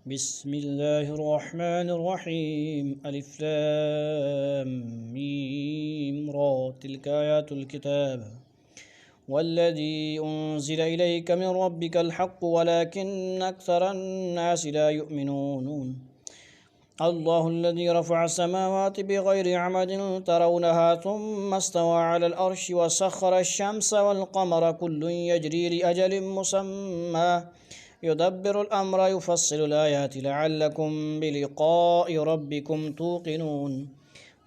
بسم الله الرحمن الرحيم ألف لام ميم را تلك آيات الكتاب والذي أنزل إليك من ربك الحق ولكن أكثر الناس لا يؤمنون الله الذي رفع السماوات بغير عمد ترونها ثم استوى على الأرش وسخر الشمس والقمر كل يجري لأجل مسمى يدبر الأمر يفصل الآيات لعلكم بلقاء ربكم توقنون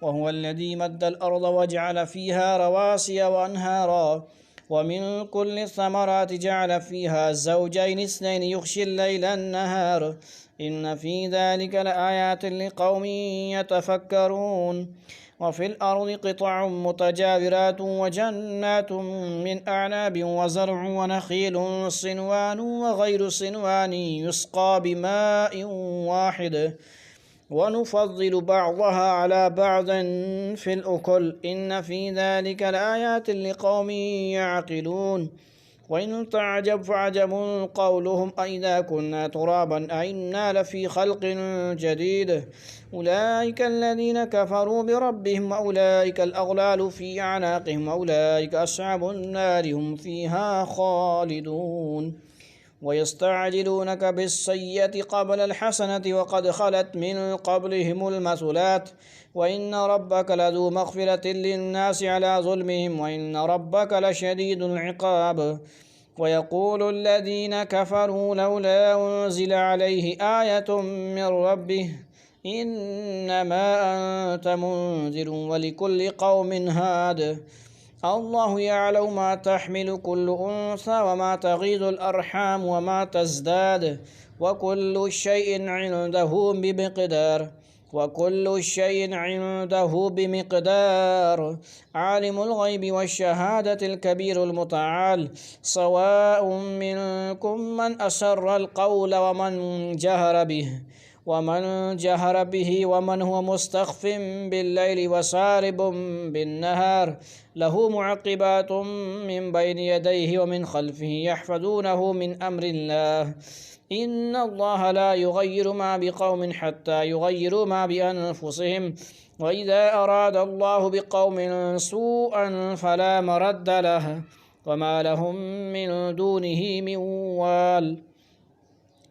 وهو الذي مد الأرض وجعل فيها رواسي وأنهارا ومن كل الثمرات جعل فيها زوجين اثنين يغشي الليل النهار إن في ذلك لآيات لقوم يتفكرون وفي الأرض قطع متجاورات وجنات من أعناب وزرع ونخيل صنوان وغير صنوان يسقى بماء واحد ونفضل بعضها على بعض في الأكل إن في ذلك لآيات لقوم يعقلون وإن تعجب فعجب قولهم أئذا كنا ترابا أئنا لفي خلق جديد أولئك الذين كفروا بربهم وأولئك الأغلال في أعناقهم وأولئك أصحاب النار هم فيها خالدون ويستعجلونك بالسيئة قبل الحسنة وقد خلت من قبلهم المثلات وإن ربك لذو مغفرة للناس على ظلمهم وإن ربك لشديد العقاب ويقول الذين كفروا لولا أنزل عليه آية من ربه إنما أنت منذر ولكل قوم هاد الله يعلم ما تحمل كل أنثى وما تغيض الأرحام وما تزداد وكل شيء عنده بمقدار عالم الغيب والشهادة الكبير المتعال سواء منكم من أسر القول ومن جهر به ومن هو مستخف بالليل وسارب بالنهار له معقبات من بين يديه ومن خلفه يحفظونه من أمر الله إن الله لا يغير ما بقوم حتى يغيروا ما بأنفسهم وإذا أراد الله بقوم سوءا فلا مرد له وما لهم من دونه من وال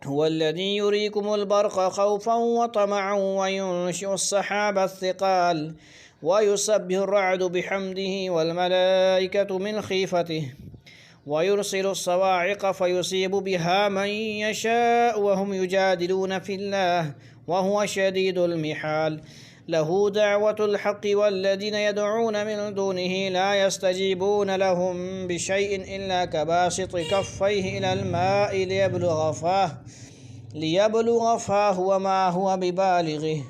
هو الذي يريكم البرق خوفا وطمعا وينشئ السحاب الثقال ويسبح الرعد بحمده والملائكة من خيفته ويرسل الصواعق فيصيب بها من يشاء وهم يجادلون في الله وهو شديد المحال له دعوة الحق والذين يدعون من دونه لا يستجيبون لهم بشيء إلا كباسط كفيه إلى الماء ليبلغ فاه وما هو ببالغه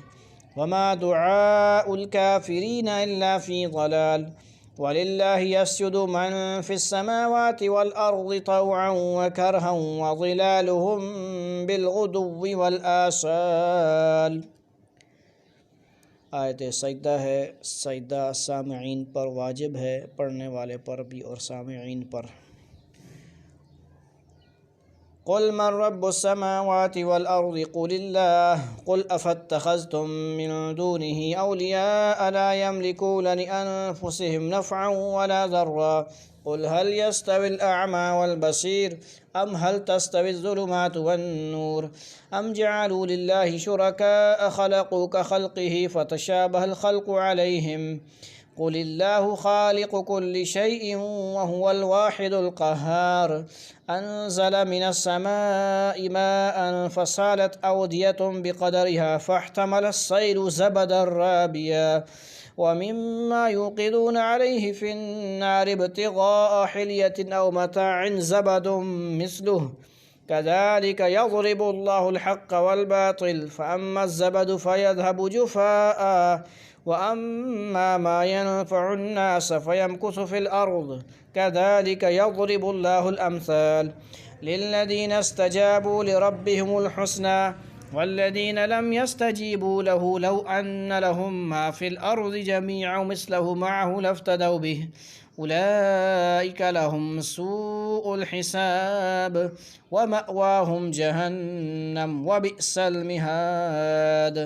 وما دعاء الكافرين إلا في ضلال ولله يسجد من في السماوات والأرض طوعا وكرها وظلالهم بالغدو والآصال आयत सजदा है। सजदा सामईन पर वाजिब है, पढ़ने वाले पर भी और सामईन पर। قل من رب السماوات والأرض قل الله قل أفاتخذتم من دونه أولياء لا يملكون لأنفسهم نفعا ولا ضرا قل هل يستوي الأعمى والبصير أم هل تستوي الظلمات والنور أم جعلوا لله شركاء خلقوا كخلقه فتشابه الخلق عليهم قل الله خالق كل شيء وهو الواحد القهار أنزل من السماء ماء فصالت أودية بقدرها فاحتمل السيل زبدا رابيا ومما يوقدون عليه في النار ابتغاء حلية أو متاع زبد مثله كذلك يضرب الله الحق والباطل فأما الزبد فيذهب جفاء وأما ما ينفع الناس فيمكث في الأرض كذلك يضرب الله الأمثال للذين استجابوا لربهم الحسنى والذين لم يستجيبوا له لو أن لهم ما في الأرض جميعا مثله معه لافتدوا به उलाइक लहुम सूउल हिसाब व मअवाहुम जहन्नम व बिअसल मिहाद।